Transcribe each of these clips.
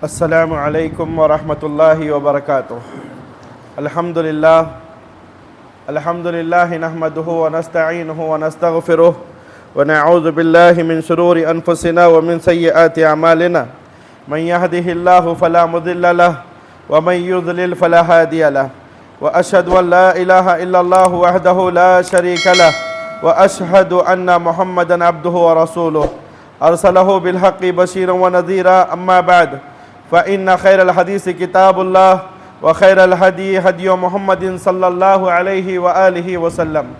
السلام علیکم ورحمۃ اللہ وبرکاتہ۔ الحمدللہ نحمدہ ونستعینہ ونستغفرہ ونعوذ باللہ من شرور انفسنا ومن سیئات اعمالنا من یہدہ اللہ فلا مضل لہ ومن یضلل فلا ہادی لہ واشہد ان لا الہ الا اللہ وحدہ لا شریک لہ واشہد ان محمدا عبدہ ورسولہ ارسلہ بالحق بشیرا ونذیرا اما بعد فإن خير الحديث كتاب الله وخير الهدي هدي محمد صلى الله عليه وآله وسلم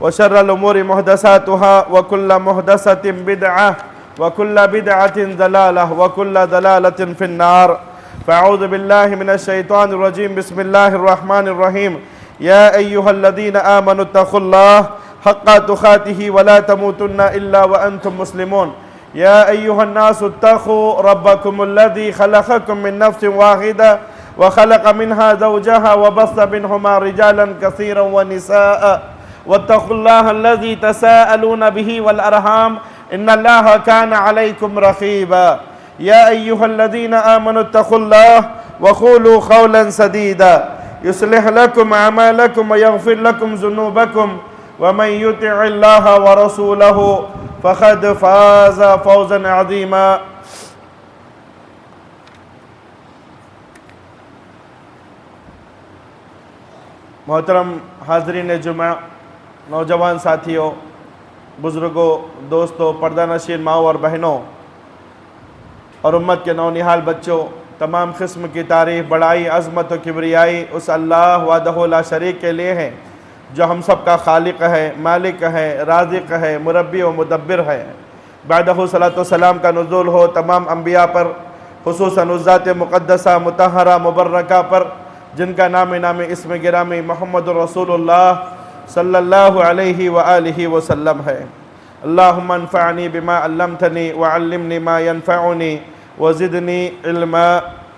وشر الأمور محدثاتها وكل محدثة بدعة وكل بدعة ضلالة وكل ضلالة في النار فأعوذ بالله من الشيطان الرجيم بسم الله الرحمن الرحيم يا أيها الذين آمنوا اتقوا الله حق تقاته ولا تموتن إلا وأنتم مسلمون يا أيها الناس اتقوا ربكم الذي خلقكم من نفس واحدة وخلق منها زوجها وبث منهما رجالا كثيرا ونساء واتقوا الله الذي تساءلون به والأرحام إن الله كان عليكم رقيبا يا أيها الذين آمنوا اتقوا الله وقولوا قولا سديدا يصلح لكم أعمالكم ويغفر لكم ذنوبكم ومن يطع الله ورسوله فقد فاز فوزا عظیما۔ محترم حاضرین جمعہ، نوجوان ساتھیوں، بزرگوں، دوستوں، پردہ نشین ماؤں اور بہنوں اور امت کے نونہال بچوں، تمام قسم کی تعریف، بڑائی، عظمت و کبریائی اس اللہ وحدہ لا شریک کے لیے ہے جو ہم سب کا خالق ہے، مالک ہے، رازق ہے، مربی و مدبر ہے۔ بعدہ صلاۃ والسلام کا نزول ہو تمام انبیاء پر، خصوصاً ذات مقدسہ مطہرہ مبرکہ پر جن کا نام اسم گرامی محمد رسول اللہ صلی اللہ علیہ وآلہ وسلم ہے۔ اللہم انفعنی بما علمتنی وعلمنی ما ینفعنی وزدنی علما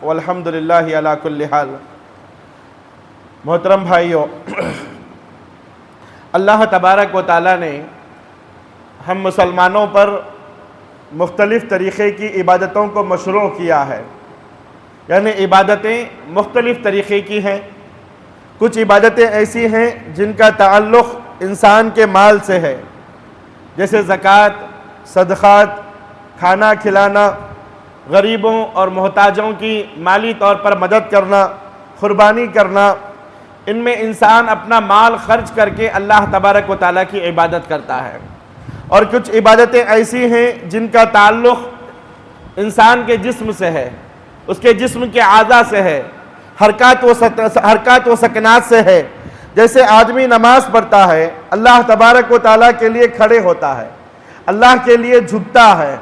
والحمدللہ علی کل حال۔ محترم بھائیوں، اللہ تبارک و تعالیٰ نے ہم مسلمانوں پر مختلف طریقے کی عبادتوں کو مشروع کیا ہے، یعنی عبادتیں مختلف طریقے کی ہیں۔ کچھ عبادتیں ایسی ہیں جن کا تعلق انسان کے مال سے ہے، جیسے زکوٰۃ، صدقات، کھانا کھلانا، غریبوں اور محتاجوں کی مالی طور پر مدد کرنا، قربانی کرنا۔ ان میں انسان اپنا مال خرچ کر کے اللہ تبارک و تعالیٰ کی عبادت کرتا ہے۔ اور کچھ عبادتیں ایسی ہیں جن کا تعلق انسان کے جسم سے ہے، اس کے جسم کے اعضاء سے ہے، حرکات و سکنات سے ہے۔ جیسے آدمی نماز پڑھتا ہے، اللہ تبارک و تعالیٰ کے لیے کھڑے ہوتا ہے، اللہ کے لیے جھکتا ہے،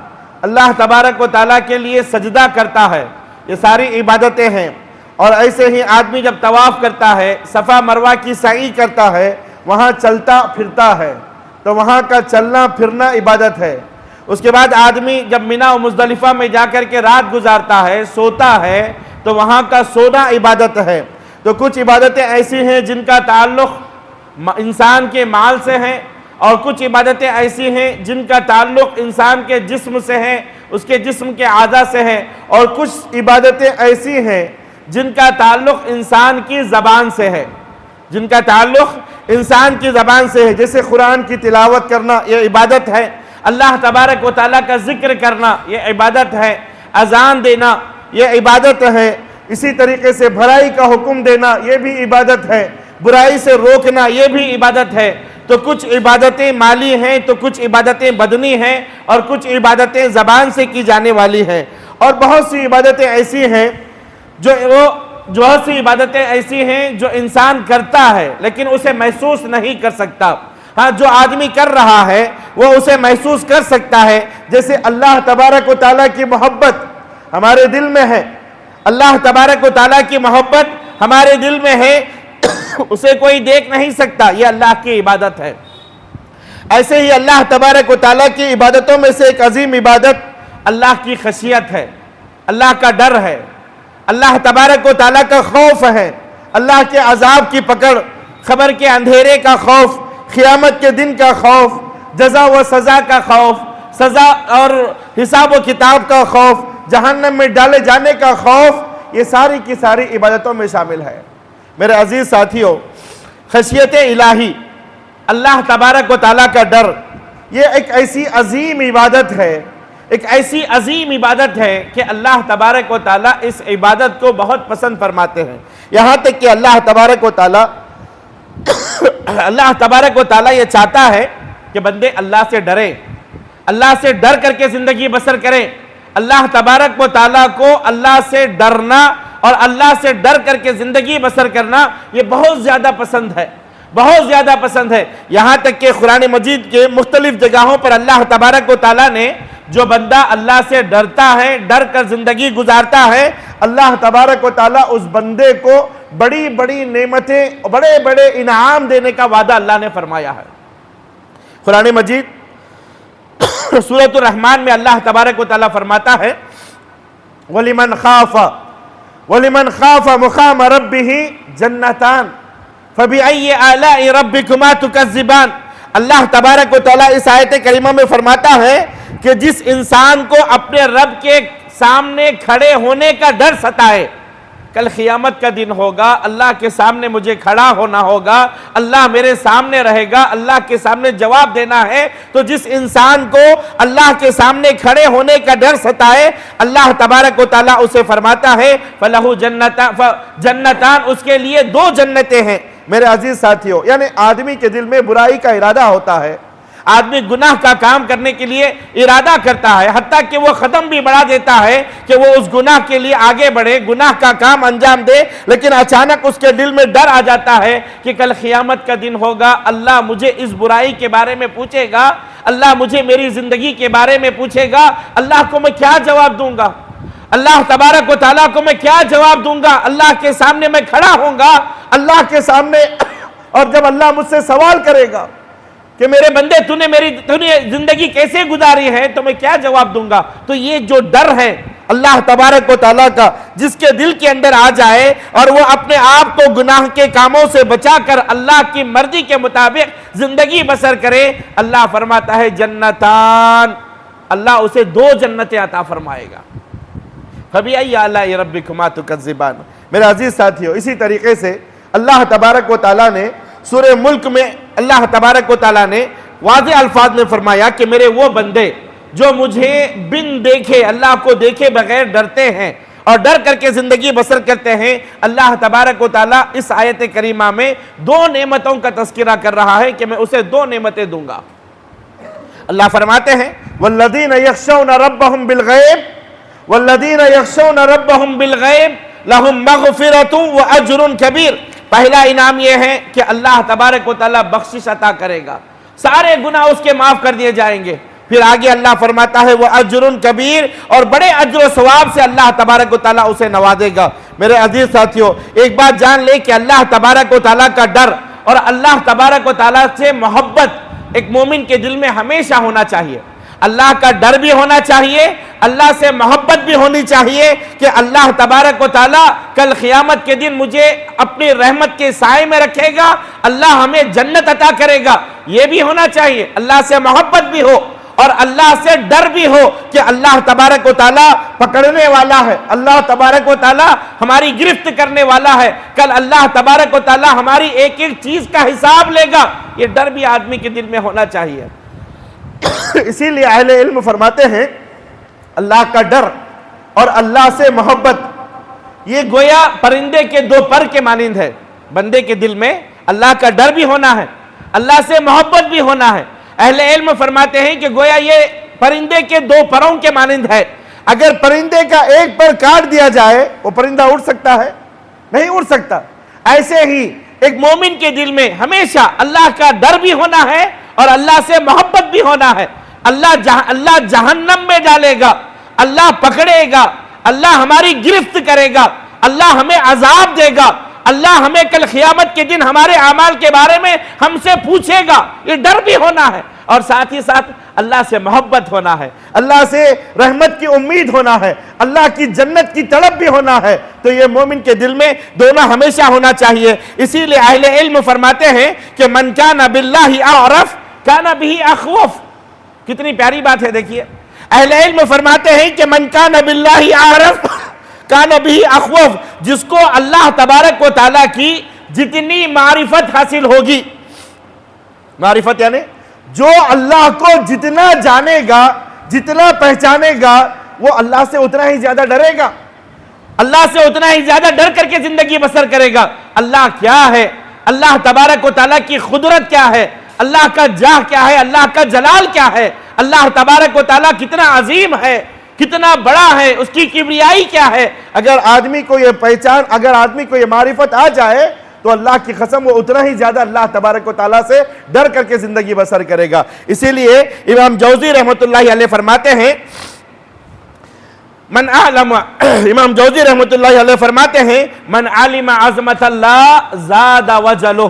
اللہ تبارک و تعالیٰ کے لیے سجدہ کرتا ہے، یہ ساری عبادتیں ہیں۔ اور ایسے ہی آدمی جب طواف کرتا ہے، صفا مروہ کی سعی کرتا ہے، وہاں چلتا پھرتا ہے، تو وہاں کا چلنا پھرنا عبادت ہے۔ اس کے بعد آدمی جب منی و مزدلفہ میں جا کر کے رات گزارتا ہے، سوتا ہے، تو وہاں کا سونا عبادت ہے۔ تو کچھ عبادتیں ایسی ہیں جن کا تعلق انسان کے مال سے ہے، اور کچھ عبادتیں ایسی ہیں جن کا تعلق انسان کے جسم سے ہے، اس کے جسم کے اعضاء سے ہے، اور کچھ عبادتیں ایسی ہیں جن کا تعلق انسان کی زبان سے ہے، جن کا تعلق انسان کی زبان سے ہے۔ جیسے قرآن کی تلاوت کرنا، یہ عبادت ہے۔ اللہ تبارک و تعالیٰ کا ذکر کرنا، یہ عبادت ہے۔ اذان دینا، یہ عبادت ہے۔ اسی طریقے سے بھلائی کا حکم دینا، یہ بھی عبادت ہے۔ برائی سے روکنا، یہ بھی عبادت ہے۔ تو کچھ عبادتیں مالی ہیں، تو کچھ عبادتیں بدنی ہیں، اور کچھ عبادتیں زبان سے کی جانے والی ہیں۔ اور بہت سی عبادتیں ایسی ہیں بہت سی عبادتیں ایسی ہیں جو انسان کرتا ہے لیکن اسے محسوس نہیں کر سکتا۔ ہاں، جو آدمی کر رہا ہے وہ اسے محسوس کر سکتا ہے۔ جیسے اللہ تبارک و تعالیٰ کی محبت ہمارے دل میں ہے، اللہ تبارک و تعالیٰ کی محبت ہمارے دل میں ہے، اسے کوئی دیکھ نہیں سکتا، یہ اللہ کی عبادت ہے۔ ایسے ہی اللہ تبارک و تعالیٰ کی عبادتوں میں سے ایک عظیم عبادت اللہ کی خشیت ہے، اللہ کا ڈر ہے، اللہ تبارک و تعالیٰ کا خوف ہے، اللہ کے عذاب کی پکڑ، خبر کے اندھیرے کا خوف، قیامت کے دن کا خوف، جزا و سزا کا خوف، سزا اور حساب و کتاب کا خوف، جہنم میں ڈالے جانے کا خوف، یہ ساری کی ساری عبادتوں میں شامل ہے۔ میرے عزیز ساتھیوں، خشیت الہی، اللہ تبارک و تعالیٰ کا ڈر، یہ ایک ایسی عظیم عبادت ہے، ایک ایسی عظیم عبادت ہے کہ اللہ تبارک و تعالیٰ اس عبادت کو بہت پسند فرماتے ہیں۔ یہاں تک کہ اللہ تبارک و تعالیٰ یہ چاہتا ہے کہ بندے اللہ سے ڈریں، اللہ سے ڈر کر کے زندگی بسر کریں۔ اللہ تبارک و تعالیٰ کو اللہ سے ڈرنا اور اللہ سے ڈر کر کے زندگی بسر کرنا یہ بہت زیادہ پسند ہے، بہت زیادہ پسند ہے۔ یہاں تک کہ قرآن مجید کے مختلف جگہوں پر اللہ تبارک و تعالیٰ نے جو بندہ اللہ سے ڈرتا ہے، ڈر کر زندگی گزارتا ہے، اللہ تبارک و تعالیٰ اس بندے کو بڑی بڑی نعمتیں، بڑے بڑے انعام دینے کا وعدہ اللہ نے فرمایا ہے۔ قرآن مجید سورۃ الرحمن میں اللہ تبارک و تعالیٰ فرماتا ہے وَلِمَنْ خَافَ مُقَامَ رَبِّهِ جَنَّتَانِ فَبِأَيِّ آلَاءِ رَبِّكُمَا تُكَذِّبَانِ۔ اللہ تبارک و تعالیٰ اس آیت کریمہ میں فرماتا ہے کہ جس انسان کو اپنے رب کے سامنے کھڑے ہونے کا ڈر ستائے، کل قیامت کا دن ہوگا، اللہ کے سامنے مجھے کھڑا ہونا ہوگا، اللہ میرے سامنے رہے گا، اللہ کے سامنے جواب دینا ہے، تو جس انسان کو اللہ کے سامنے کھڑے ہونے کا ڈر ستائے، اللہ تبارک و تعالیٰ اسے فرماتا ہے فَلَهُ جَنَّتان، اس کے لیے 2 جنتیں ہیں۔ میرے عزیز ساتھیوں، یعنی آدمی کے دل میں برائی کا ارادہ ہوتا ہے، آدمی گناہ کا کام کرنے کے لیے ارادہ کرتا ہے، حتیٰ کہ وہ قدم بھی بڑھا دیتا ہے کہ وہ اس گناہ کے لیے آگے بڑھے، گناہ کا کام انجام دے، لیکن اچانک اس کے دل میں ڈر آ جاتا ہے کہ کل قیامت کا دن ہوگا، اللہ مجھے اس برائی کے بارے میں پوچھے گا، اللہ مجھے میری زندگی کے بارے میں پوچھے گا، اللہ کو میں کیا جواب دوں گا، اللہ تبارک و تعالیٰ کو میں کیا جواب دوں گا، اللہ کے سامنے میں کھڑا ہوں گا، اللہ کے سامنے، اور جب اللہ مجھ سے سوال کرے گا کہ میرے بندے تو نے زندگی کیسے گزاری ہے، تو میں کیا جواب دوں گا۔ تو یہ جو ڈر ہے اللہ تبارک و تعالیٰ کا، جس کے دل کے اندر آ جائے اور وہ اپنے آپ کو گناہ کے کاموں سے بچا کر اللہ کی مرضی کے مطابق زندگی بسر کرے، اللہ فرماتا ہے جنتان، اللہ اسے 2 جنتیں عطا فرمائے گا۔ فَبِأَيِّ آلَاءِ رَبِّكُمَا تُكَذِّبَانِ۔ میرے عزیز ساتھیو، اسی طریقے سے اللہ تبارک و تعالیٰ نے سورہ ملک میں اللہ تبارک و تعالیٰ نے واضح الفاظ میں فرمایا کہ میرے وہ بندے جو مجھے بن دیکھے، اللہ کو دیکھے بغیر ڈرتے ہیں اور ڈر کر کے زندگی بسر کرتے ہیں، اللہ تبارک و تعالیٰ اس آیت کریمہ میں 2 نعمتوں کا تذکرہ کر رہا ہے کہ میں اسے 2 نعمتیں دوں گا۔ اللہ فرماتے ہیں وَالَّذِينَ يَخْشَوْنَ رَبَّهُمْ بِالْغَيْبِ وَالَّذِينَ يَخْشَوْنَ رَبَّهُمْ بِالْغَيْبِ لَهُمْ مَغْفِرَةٌ وَأَجْرٌ كَبِيرٌ۔ پہلا انعام یہ ہے کہ اللہ تبارک و تعالیٰ بخشش عطا کرے گا، سارے گناہ اس کے معاف کر دیے جائیں گے۔ پھر آگے اللہ فرماتا ہے وَأَجْرٌ كَبِيرٌ، اور بڑے اجر و ثواب سے اللہ تبارک و تعالیٰ اسے نوازے گا۔ میرے عزیز ساتھیوں، ایک بات جان لے کہ اللہ تبارک و تعالیٰ کا ڈر اور اللہ تبارک و تعالیٰ سے محبت ایک مومن کے دل میں ہمیشہ ہونا چاہیے۔ اللہ کا ڈر بھی ہونا چاہیے، اللہ سے محبت بھی ہونی چاہیے کہ اللہ تبارک و تعالیٰ کل قیامت کے دن مجھے اپنی رحمت کے سائے میں رکھے گا، اللہ ہمیں جنت عطا کرے گا، یہ بھی ہونا چاہیے۔ اللہ سے محبت بھی ہو اور اللہ سے ڈر بھی ہو کہ اللہ تبارک و تعالیٰ پکڑنے والا ہے، اللہ تبارک و تعالیٰ ہماری گرفت کرنے والا ہے، کل اللہ تبارک و تعالیٰ ہماری ایک ایک چیز کا حساب لے گا، یہ ڈر بھی آدمی کے دل میں ہونا چاہیے۔ اسی لیے اہل علم فرماتے ہیں اللہ کا ڈر اور اللہ سے محبت یہ گویا پرندے کے 2 پر کے مانند ہے۔ بندے کے دل میں اللہ کا ڈر بھی ہونا ہے، اللہ سے محبت بھی ہونا ہے۔ اہل علم فرماتے ہیں کہ گویا یہ پرندے کے 2 پروں کے مانند ہے۔ اگر پرندے کا ایک پر کاٹ دیا جائے وہ پرندہ اڑ سکتا ہے؟ نہیں اڑ سکتا۔ ایسے ہی ایک مومن کے دل میں ہمیشہ اللہ کا ڈر بھی ہونا ہے اور اللہ سے محبت بھی ہونا ہے۔ اللہ جہنم میں ڈالے گا، اللہ پکڑے گا، اللہ ہماری گرفت کرے گا، اللہ ہمیں عذاب دے گا، اللہ ہمیں کل قیامت کے دن ہمارے اعمال کے بارے میں ہم سے پوچھے گا، یہ ڈر بھی ہونا ہے، اور ساتھ ہی ساتھ اللہ سے محبت ہونا ہے، اللہ سے رحمت کی امید ہونا ہے، اللہ کی جنت کی طلب بھی ہونا ہے۔ تو یہ مومن کے دل میں دونوں ہمیشہ ہونا چاہیے۔ اسی لیے اہل علم فرماتے ہیں کہ من کان باللہ اعرف کان بہ اخوف۔ کتنی پیاری بات ہے، دیکھیے اہل علم فرماتے ہیں کہ من کان باللہ عارف کان بہ اخوف، جس کو اللہ تبارک و تعالیٰ کی جتنی معرفت حاصل ہوگی، معرفت یعنی جو اللہ کو جتنا جانے گا، جتنا پہچانے گا، وہ اللہ سے اتنا ہی زیادہ ڈرے گا، اللہ سے اتنا ہی زیادہ ڈر کر کے زندگی بسر کرے گا۔ اللہ کیا ہے، اللہ تبارک و تعالیٰ کی قدرت کیا ہے، اللہ کا جاہ کیا ہے، اللہ کا جلال کیا ہے، اللہ تبارک و تعالیٰ کتنا عظیم ہے، کتنا بڑا ہے، اس کی کبریائی کیا ہے۔ اگر آدمی کو یہ پہچان، اگر آدمی کو یہ معرفت آ جائے تو اللہ کی قسم وہ اتنا ہی زیادہ اللہ تبارک و تعالیٰ سے ڈر کر کے زندگی بسر کرے گا۔ اسی لیے امام جوزی رحمۃ اللہ علیہ فرماتے ہیں، من علم، امام جوزی رحمۃ اللہ علیہ فرماتے ہیں، من علم عظمت اللہ زاد وجلہ،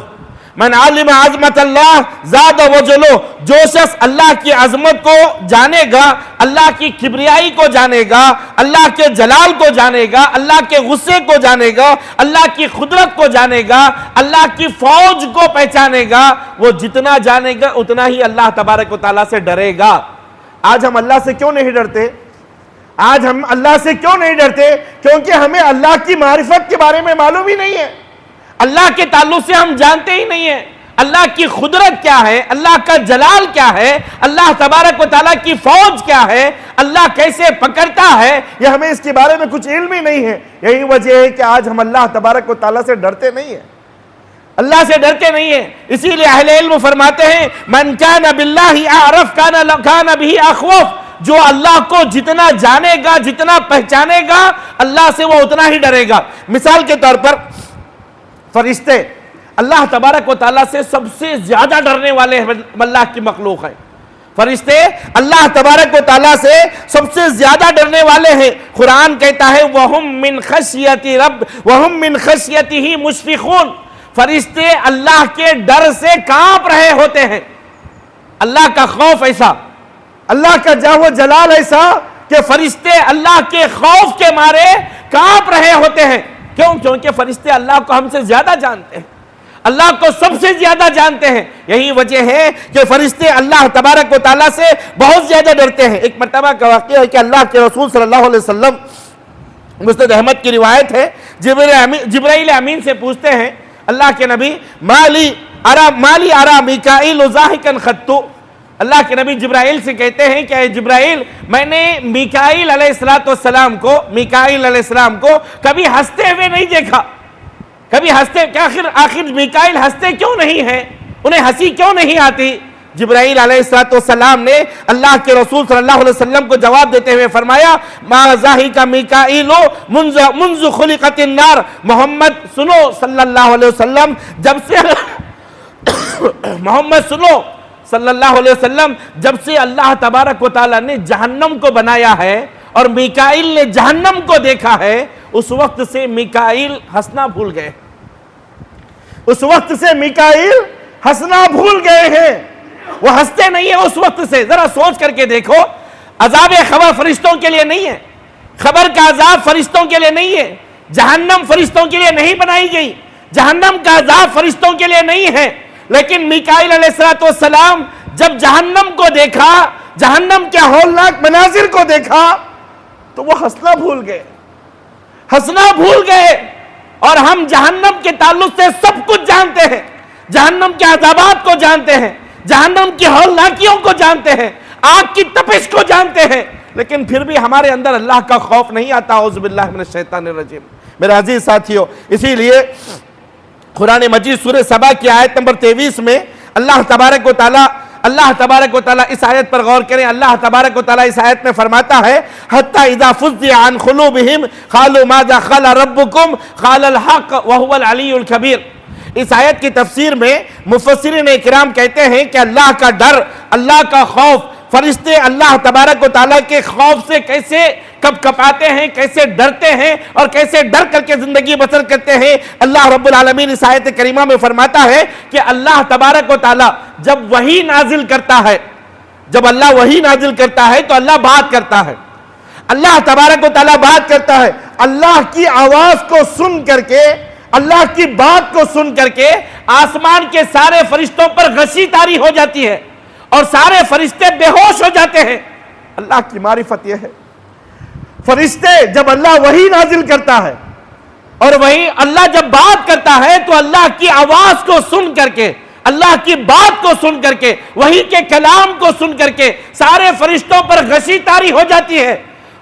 من علم عظمت اللہ زاد وجلہ، جو شخص اللہ کی عظمت کو جانے گا، اللہ کی کبریائی کو جانے گا، اللہ کے جلال کو جانے گا، اللہ کے غصے کو جانے گا، اللہ کی قدرت کو جانے گا، اللہ کی فوج کو پہچانے گا، وہ جتنا جانے گا اتنا ہی اللہ تبارک و تعالیٰ سے ڈرے گا۔ آج ہم اللہ سے کیوں نہیں ڈرتے؟ آج ہم اللہ سے کیوں نہیں ڈرتے؟ کیونکہ ہمیں اللہ کی معرفت کے بارے میں معلوم ہی نہیں ہے، اللہ کے تعلق سے ہم جانتے ہی نہیں ہیں، اللہ کی قدرت کیا ہے، اللہ کا جلال کیا ہے، اللہ تبارک و تعالیٰ کی فوج کیا ہے، اللہ کیسے پکڑتا ہے، یہ ہمیں اس کے بارے میں کچھ علم ہی نہیں ہے۔ یہی وجہ ہے کہ آج ہم اللہ تبارک و تعالیٰ سے ڈرتے نہیں ہیں، اللہ سے ڈرتے نہیں ہیں۔ اسی لیے اہل علم فرماتے ہیں، من کان باللہ اعرف کان بہ اخوف، جو اللہ کو جتنا جانے گا، جتنا پہچانے گا، اللہ سے وہ اتنا ہی ڈرے گا۔ مثال کے طور پر فرشتے اللہ تبارک و تعالیٰ سے سب سے زیادہ ڈرنے والے اللہ کی مخلوق ہیں۔ فرشتے اللہ تبارک و تعالیٰ سے سب سے زیادہ ڈرنے والے ہیں۔ قرآن کہتا ہے وَهُم مِّن خَشْيَةِ رَبِّ وَهُم مِّن خَشْيَتِهِ مُشْفِقُونَ، فرشتے اللہ کے ڈر سے کانپ رہے ہوتے ہیں۔ اللہ کا خوف ایسا، اللہ کا جاہ و جلال ایسا کہ فرشتے اللہ کے خوف کے مارے کانپ رہے ہوتے ہیں۔ کیوں؟ کیونکہ فرشتے اللہ کو ہم سے زیادہ جانتے ہیں، اللہ کو سب سے زیادہ جانتے ہیں۔ یہی وجہ ہے کہ فرشتے اللہ تبارک و تعالیٰ سے بہت زیادہ ڈرتے ہیں۔ ایک مرتبہ کا واقعہ ہے کہ اللہ کے رسول صلی اللہ علیہ وسلم، مسند احمد کی روایت ہے، جبرائیل امین سے پوچھتے ہیں اللہ کے نبی، مالی ارا میکائیل ضاحکا خطو، اللہ کے نبی جبرائیل سے کہتے ہیں کہ اے جبرائیل، میں نے میکائیل علیہ السلام کو کبھی ہنستے ہوئے نہیں دیکھا، کبھی ہنستے، کہ آخر میکائیل ہنستے کیوں نہیں ہیں، انہیں ہنسی کیوں نہیں آتی؟ جبرائیل علیہ السلام نے اللہ کے رسول صلی اللہ علیہ وسلم کو جواب دیتے ہوئے فرمایا، ما ضاحک میکائیل منذ خلقت النار، محمد سنو صلی اللہ علیہ وسلم، جب سے محمد سنو صلی اللہ علیہ وسلم، جب سے اللہ تبارک و تعالیٰ نے جہنم کو بنایا ہے اور میکائیل نے جہنم کو دیکھا ہے، اس وقت سے میکائیل ہنسنا بھول گئے، اس وقت سے میکائیل ہنسنا بھول گئے ہیں، وہ ہنستے نہیں ہیں اس وقت سے۔ ذرا سوچ کر کے دیکھو، عذاب خبر فرشتوں کے لیے نہیں ہے، خبر کا عذاب فرشتوں کے لیے نہیں ہے، جہنم فرشتوں کے لیے نہیں بنائی گئی، جہنم کا عذاب فرشتوں کے لیے نہیں ہے، لیکن میکائیل علیہ السلام جب جہنم کو دیکھا، جہنم کے ہولناک مناظر کو دیکھا، تو وہ ہنسنا بھول گئے، ہنسنا بھول گئے۔ اور ہم جہنم کے تعلق سے سب کچھ جانتے ہیں، جہنم کے عذابات کو جانتے ہیں، جہنم کی ہولناکیوں کو جانتے ہیں، آگ کی تپش کو جانتے ہیں، لیکن پھر بھی ہمارے اندر اللہ کا خوف نہیں آتا۔ اعوذ باللہ من الشیطان الرجیم۔ میرے عزیز ساتھیو، اسی لیے قرآن مجید سورہ سبا کی آیت نمبر 23 میں اللہ تبارک و تعالیٰ اس آیت پر غور کریں، اللہ تبارک و تعالیٰ اس آیت میں فرماتا ہے حَتَّى اِذَا فُزِّعَ عَنْ قُلُوبِهِمْ قَالُوا مَاذَا قَالَ رَبُّكُمْ قَالَ الْحَقَّ وَهُوَ الْعَلِيُّ الْكَبِيرُ۔ اس آیت کی تفسیر میں مفسرین اکرام کہتے ہیں کہ اللہ کا ڈر، اللہ کا خوف، فرشتے اللہ تبارک و تعالیٰ کے خوف سے کیسے کب کپاتے ہیں، کیسے ڈرتے ہیں اور کیسے ڈر کر کے زندگی بسر کرتے ہیں۔ اللہ رب العالمین اس آیت کریمہ میں فرماتا ہے کہ اللہ تبارک و تعالیٰ جب وحی نازل کرتا ہے، جب اللہ وحی نازل کرتا ہے تو اللہ بات کرتا ہے، اللہ تبارک و تعالیٰ بات کرتا ہے، اللہ کی آواز کو سن کر کے، اللہ کی بات کو سن کر کے آسمان کے سارے فرشتوں پر غشی طاری ہو جاتی ہے اور سارے فرشتے بے ہوش ہو جاتے ہیں۔ اللہ کی معرفت یہ ہے، فرشتے جب اللہ وحی نازل کرتا ہے اور وہی اللہ جب بات کرتا ہے تو اللہ کی آواز کو سن کر کے، اللہ کی بات کو سن کر کے، وحی کے کلام کو سن کر کے سارے فرشتوں پر غشی طاری ہو جاتی ہے،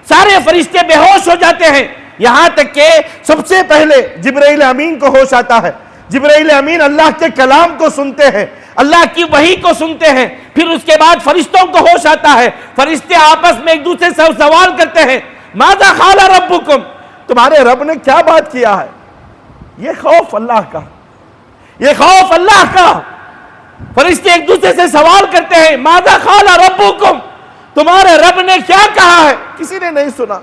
سارے فرشتے بے ہوش ہو جاتے ہیں، یہاں تک کہ سب سے پہلے جبرائیل امین کو ہوش آتا ہے۔ جبرائیل امین اللہ کے کلام کو سنتے ہیں، اللہ کی وحی کو سنتے ہیں، پھر اس کے بعد فرشتوں کو ہوش آتا ہے، فرشتے آپس میں ایک دوسرے سے سوال کرتے ہیں، ماذا قال ربکم، تمہارے رب نے کیا بات کیا ہے؟ یہ خوف اللہ کا، یہ خوف اللہ کا، فرشتے ایک دوسرے سے سوال کرتے ہیں، ماذا قال ربکم، تمہارے رب نے کیا کہا ہے؟ کسی نے نہیں سنا۔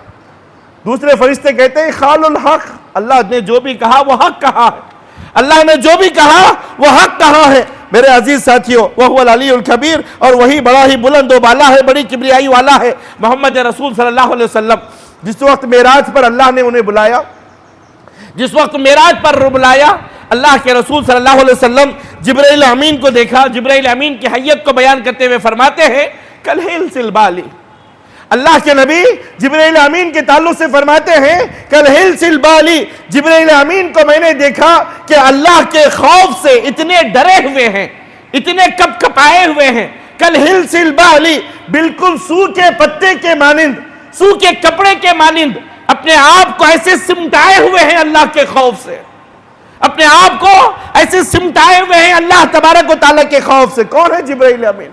دوسرے فرشتے کہتے ہیں قال الحق، اللہ نے جو بھی کہا وہ حق کہا ہے، اللہ نے جو بھی کہا وہ حق کہا ہے۔ میرے عزیز ساتھیوں، وَهُوَ الْعَلِيُّ الْكَبِيرُ، اور وہی بڑا ہی بلند و بالا ہے، بڑی کبریائی والا ہے، محمد رسول صلی اللہ علیہ وسلم۔ جس وقت معراج پر اللہ نے انہیں بلایا، جس وقت معراج پر بلایا، اللہ کے رسول صلی اللہ علیہ وسلم جبرائیل امین کو دیکھا، جبرائیل امین کی حیت کو بیان کرتے ہوئے فرماتے ہیں کالحلس البالی، اللہ کے نبی جبرائیل امین کے تعلق سے فرماتے ہیں کالحلس البالی، جبرائیل امین کو میں نے دیکھا کہ اللہ کے خوف سے اتنے ڈرے ہوئے ہیں، اتنے کپ کپائے ہوئے ہیں، کالحلس البالی، بالکل سو کے پتے کے مانند، سو کے کپڑے کے مانند اپنے آپ کو ایسے سمٹائے ہوئے ہیں اللہ کے خوف سے، اپنے آپ کو ایسے سمٹائے ہوئے ہیں اللہ تبارک و تعالیٰ کے خوف سے۔ کون ہے جبرائیل امین؟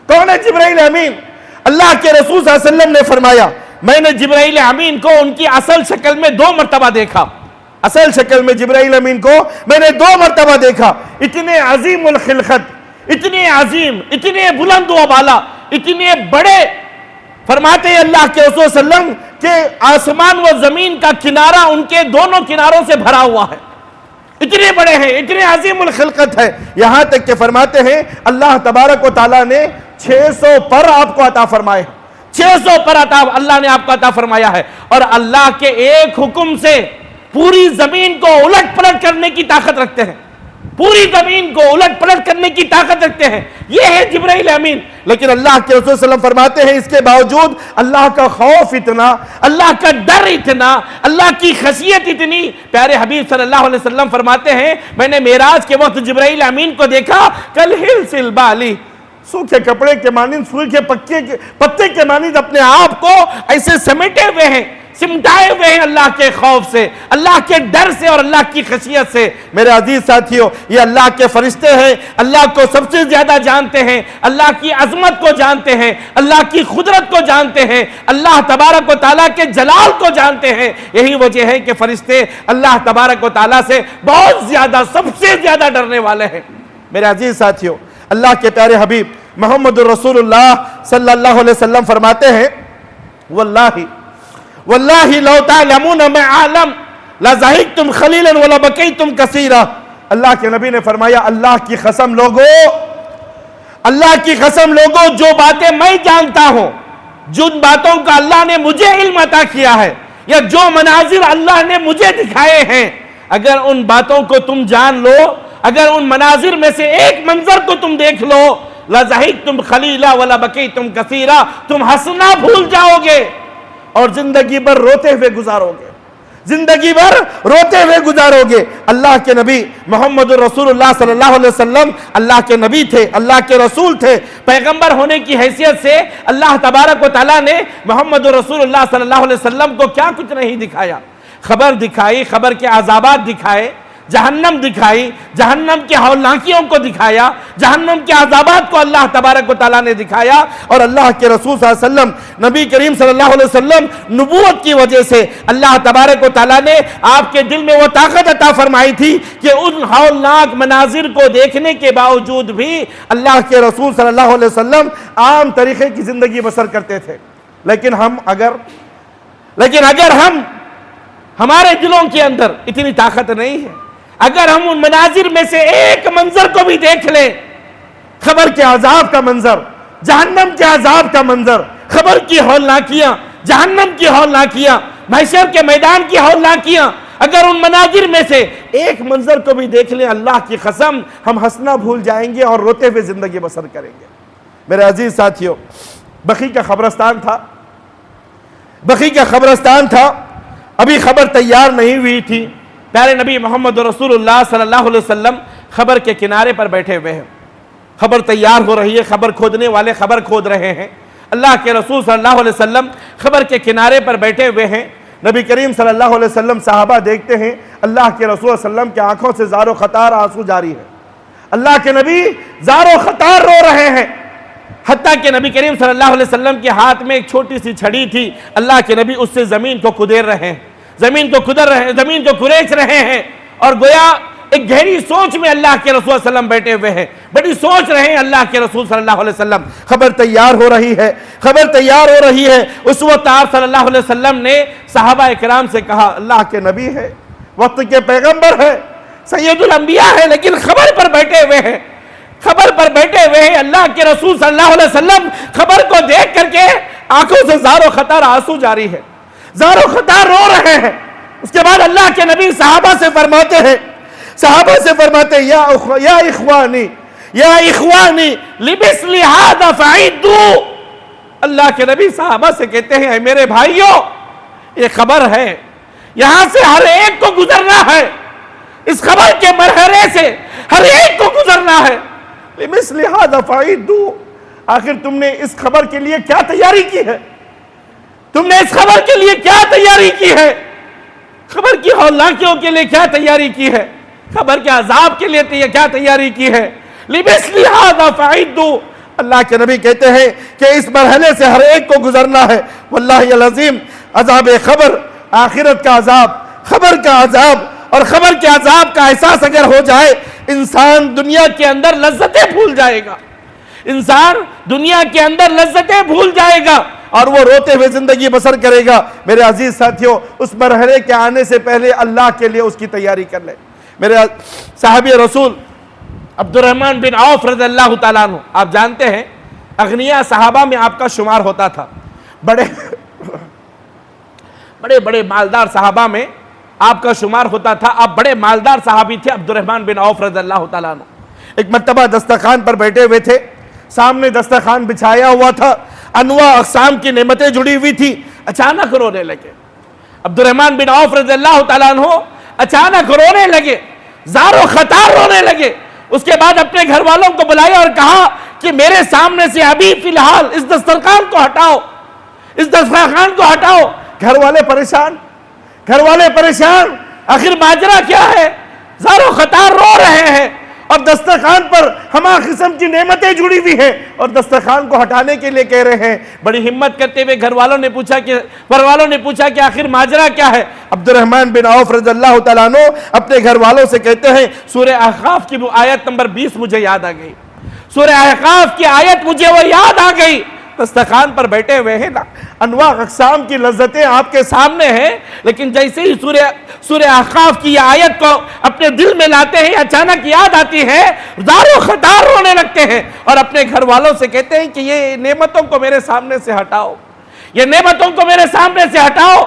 کون ہے جبرائیل امین؟ اللہ کے رسول صلی اللہ علیہ وسلم نے فرمایا میں نے جبرائیل امین کو ان کی اصل شکل میں 2 مرتبہ دیکھا، اصل شکل میں جبرائیل امین کو میں نے 2 مرتبہ دیکھا، اتنے عظیم الخلقت، اتنے عظیم، اتنے بلند و بالا، اتنے بڑے، فرماتے ہیں اللہ کے رسول صلی اللہ علیہ وسلم کہ آسمان و زمین کا کنارہ ان کے دونوں کناروں سے بھرا ہوا ہے، اتنے بڑے ہیں، اتنے عظیم الخلقت ہے، یہاں تک کہ فرماتے ہیں اللہ تبارک و تعالیٰ نے 600 پر آپ کو عطا فرمائے، 600 پر اللہ نے آپ کو عطا فرمایا ہے، اور اللہ کے ایک حکم سے پوری زمین کو الٹ پلٹ کرنے کی طاقت رکھتے ہیں، پوری زمین کو الٹ پلٹ کرنے کی طاقت رکھتے ہیں، یہ ہے جبرائیل امین۔ لیکن اللہ کے رسول صلی اللہ علیہ وسلم فرماتے ہیں اس کے باوجود اللہ کا خوف اتنا، اللہ کا ڈر اتنا، اللہ کی خشیت اتنی، پیارے حبیب صلی اللہ علیہ وسلم فرماتے ہیں میں نے معراج کے وقت جبرائیل امین کو دیکھا کالحلس البالی، سوکھے کپڑے کے مانند، سوکھے پتے کے مانند اپنے آپ کو ایسے سمیٹے ہوئے ہیں، سمٹائے ہوئے ہیں اللہ کے خوف سے، اللہ کے ڈر سے اور اللہ کی خشیت سے۔ میرے عزیز ساتھیوں، یہ اللہ کے فرشتے ہیں، اللہ کو سب سے زیادہ جانتے ہیں، اللہ کی عظمت کو جانتے ہیں، اللہ کی قدرت کو جانتے ہیں، اللہ تبارک و تعالیٰ کے جلال کو جانتے ہیں۔ یہی وجہ ہے کہ فرشتے اللہ تبارک و تعالیٰ سے بہت زیادہ، سب سے زیادہ ڈرنے والے ہیں۔ میرے عزیز ساتھیوں، اللہ کے پیارے حبیب محمد الرسول اللہ صلی اللہ علیہ وسلم فرماتے ہیں واللہ لو تعلمون ما اعلم لضحکتم خلیلا ولبکیتم کثیرا، اللہ کے نبی نے فرمایا اللہ کی قسم لوگو، اللہ کی قسم لوگو، جو باتیں میں جانتا ہوں، جن باتوں کا اللہ نے مجھے علم عطا کیا ہے، یا جو مناظر اللہ نے مجھے دکھائے ہیں، اگر ان باتوں کو تم جان لو، اگر ان مناظر میں سے ایک منظر کو تم دیکھ لو، لَضَحِكْتُمْ خَلِيلًا وَلَبَكَيْتُمْ كَثِيرًا، تم ہنسنا بھول جاؤ گے اور زندگی بھر روتے ہوئے گزارو گے، زندگی بھر روتے ہوئے گزارو گے۔ اللہ کے نبی محمد رسول اللہ صلی اللہ علیہ وسلم اللہ کے نبی تھے، اللہ کے رسول تھے، پیغمبر ہونے کی حیثیت سے اللہ تبارک و تعالیٰ نے محمد رسول اللہ صلی اللہ علیہ وسلم کو کیا کچھ نہیں دکھایا، خبر دکھائی، خبر کے عذابات دکھائے، جہنم دکھائی، جہنم کی ہولناکیوں کو دکھایا، جہنم کے عذابات کو اللہ تبارک و تعالیٰ نے دکھایا، اور اللہ کے رسول صلی اللہ علیہ وسلم، نبی کریم صلی اللہ علیہ وسلم نبوت کی وجہ سے اللہ تبارک و تعالیٰ نے آپ کے دل میں وہ طاقت عطا فرمائی تھی کہ ان ہولناک مناظر کو دیکھنے کے باوجود بھی اللہ کے رسول صلی اللہ علیہ وسلم عام طریقے کی زندگی بسر کرتے تھے۔ لیکن اگر ہمارے دلوں کے اندر اتنی طاقت نہیں ہے، اگر ہم ان مناظر میں سے ایک منظر کو بھی دیکھ لیں، خبر کے عذاب کا منظر، جہنم کے عذاب کا منظر، خبر کی ہولناکیاں، جہنم کی ہولناکیاں، محشر کے میدان کی ہولناکیاں، اگر ان مناظر میں سے ایک منظر کو بھی دیکھ لیں، اللہ کی قسم ہم ہنسنا بھول جائیں گے اور روتے ہوئے زندگی بسر کریں گے۔ میرے عزیز ساتھیوں، بقی کا قبرستان تھا، بقی کا قبرستان تھا، ابھی خبر تیار نہیں ہوئی تھی، پیارے نبی محمد رسول اللہ صلی اللہ علیہ وسلم خبر کے کنارے پر بیٹھے ہوئے ہیں، خبر تیار ہو رہی ہے، خبر کھودنے والے خبر کھود رہے ہیں، اللہ کے رسول صلی اللہ علیہ وسلم خبر کے کنارے پر بیٹھے ہوئے ہیں، نبی کریم صلی اللہ علیہ وسلم صحابہ دیکھتے ہیں اللہ کے رسول صلی اللہ علیہ وسلم کی آنکھوں سے زار و خطار آنسو جاری ہے، اللہ کے نبی زار و خطار رو رہے ہیں، حتیٰ کہ نبی کریم صلی اللہ علیہ وسلم کے ہاتھ میں ایک چھوٹی سی چھڑی تھی، اللہ کے نبی اس سے زمین کو کدیر رہے ہیں، زمین کو کریچ رہے ہیں، اور گویا ایک گہری سوچ میں اللہ کے رسول صلی اللہ علیہ وسلم بیٹھے ہوئے ہیں، بڑی سوچ رہے ہیں اللہ کے رسول صلی اللہ علیہ وسلم۔ خبر تیار ہو رہی ہے، خبر تیار ہو رہی ہے، اس وقت آپ صلی اللہ علیہ وسلم نے صحابہ اکرام سے کہا اللہ کے نبی ہے، وقت کے پیغمبر ہے، سید الانبیاء ہے، لیکن خبر پر بیٹھے ہوئے ہیں، خبر پر بیٹھے ہوئے ہیں، اللہ کے رسول صلی اللہ علیہ وسلم خبر کو دیکھ کر کے آنکھوں سے زار و خطار آنسو جاری ہے، زار و خطار رو رہے ہیں۔ اس کے بعد اللہ کے نبی صحابہ سے فرماتے ہیں یا اخوانی لمثل هذا فعدوا، اللہ کے نبی صحابہ سے کہتے ہیں اے میرے بھائیوں، یہ خبر ہے، یہاں سے ہر ایک کو گزرنا ہے، اس خبر کے مرحلے سے ہر ایک کو گزرنا ہے، لمثل هذا فعدوا، آخر تم نے اس خبر کے لیے کیا تیاری کی ہے؟ تم نے اس خبر کے لیے کیا تیاری کی ہے؟ خبر کی ہولناکیوں کے لیے کیا تیاری کی ہے؟ خبر کے عذاب کے لیے کیا تیاری کی ہے؟ لِمِثْلِ هَذَا فَعِدُّوا، اللہ کے نبی کہتے ہیں کہ اس مرحلے سے ہر ایک کو گزرنا ہے۔ واللہ العظیم، عذاب خبر، آخرت کا عذاب، خبر کا عذاب اور خبر کے عذاب کا احساس اگر ہو جائے، انسان دنیا کے اندر لذتیں بھول جائے گا، انسان دنیا کے اندر لذتیں بھول جائے گا اور وہ روتے ہوئے زندگی بسر کرے گا۔ میرے عزیز ساتھیوں، اس مرحلے کے آنے سے پہلے اللہ کے لیے اس کی تیاری کر لیں۔ میرے صحابی رسول عبد الرحمن بن عوف رضی اللہ تعالیٰ عنہ، آپ جانتے ہیں اغنیاء صحابہ میں آپ کا شمار ہوتا تھا، بڑے بڑے مالدار صحابہ میں آپ کا شمار ہوتا تھا، آپ بڑے مالدار صحابی تھے عبد الرحمن بن عوف رضی اللہ تعالیٰ عنہ۔ ایک مرتبہ دسترخوان پر بیٹھے ہوئے تھے، سامنے دسترخوان بچھایا ہوا تھا، انواع اقسام کی نعمتیں جڑی ہوئی تھی، اچانک رونے لگے عبد الرحمن بن عوف رضی اللہ تعالیٰ عنہ، اچانک رونے لگے، زار و خطار رونے لگے۔ اس کے بعد اپنے گھر والوں کو بلایا اور کہا کہ میرے سامنے سے ابھی فی الحال اس دسترخوان کو ہٹاؤ، اس دسترخوان کو ہٹاؤ۔ گھر والے پریشان، آخر ماجرا کیا ہے؟ زار و خطار رو رہے ہیں اور دسترخوان پر ہمہ قسم کی نعمتیں جڑی ہوئی ہیں اور دسترخوان کو ہٹانے کے لیے کہہ رہے ہیں۔ بڑی ہمت کرتے ہوئے گھر والوں نے پوچھا کہ آخر ماجرا کیا ہے؟ عبد الرحمن بن عوف رضی اللہ تعالیٰ عنہ اپنے گھر والوں سے کہتے ہیں سورہ احقاف کی وہ آیت نمبر 20 مجھے یاد آ گئی، سورہ احقاف کی آیت مجھے وہ یاد آ گئی۔ دسترخوان پر بیٹھے ہوئے ہیں نا، انواع اقسام کی لذتیں آپ کے سامنے ہیں، لیکن جیسے ہی سورہ احقاف کی یہ آیت کو اپنے دل میں لاتے ہیں، اچانک یاد آتی ہے، زار و خطار رونے لگتے ہیں اور اپنے گھر والوں سے کہتے ہیں کہ یہ نعمتوں کو میرے سامنے سے ہٹاؤ، یہ نعمتوں کو میرے سامنے سے ہٹاؤ۔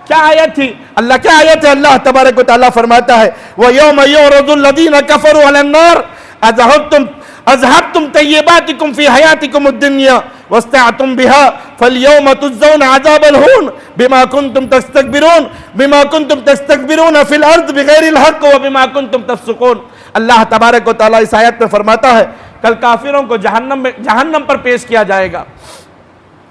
کیا آیت تھی؟ کیا آیت ہے؟ اللہ تبارک و تعالیٰ فرماتا ہے وَيَوْمَ يُعْرَضُ الَّذِينَ كَفَرُوا عَلَى النَّارِ أَذْهَبْتُمْ طَيِّبَاتِكُمْ فِي حَيَاتِكُمُ الدُّنْيَا وَاسْتَمْتَعْتُمْ بِهَا فَالْيَوْمَ تُجْزَوْنَ عَذَابَ الْهُونِ بِمَا كُنْتُمْ تَسْتَكْبِرُونَ فِي الْأَرْضِ بِغَيْرِ الْحَقِّ وَبِمَا كُنْتُمْ تَفْسُقُونَ۔ اللہ تبارک و تعالیٰ اس آیت میں فرماتا ہے کل کافروں کو جہنم پر پیش کیا جائے گا،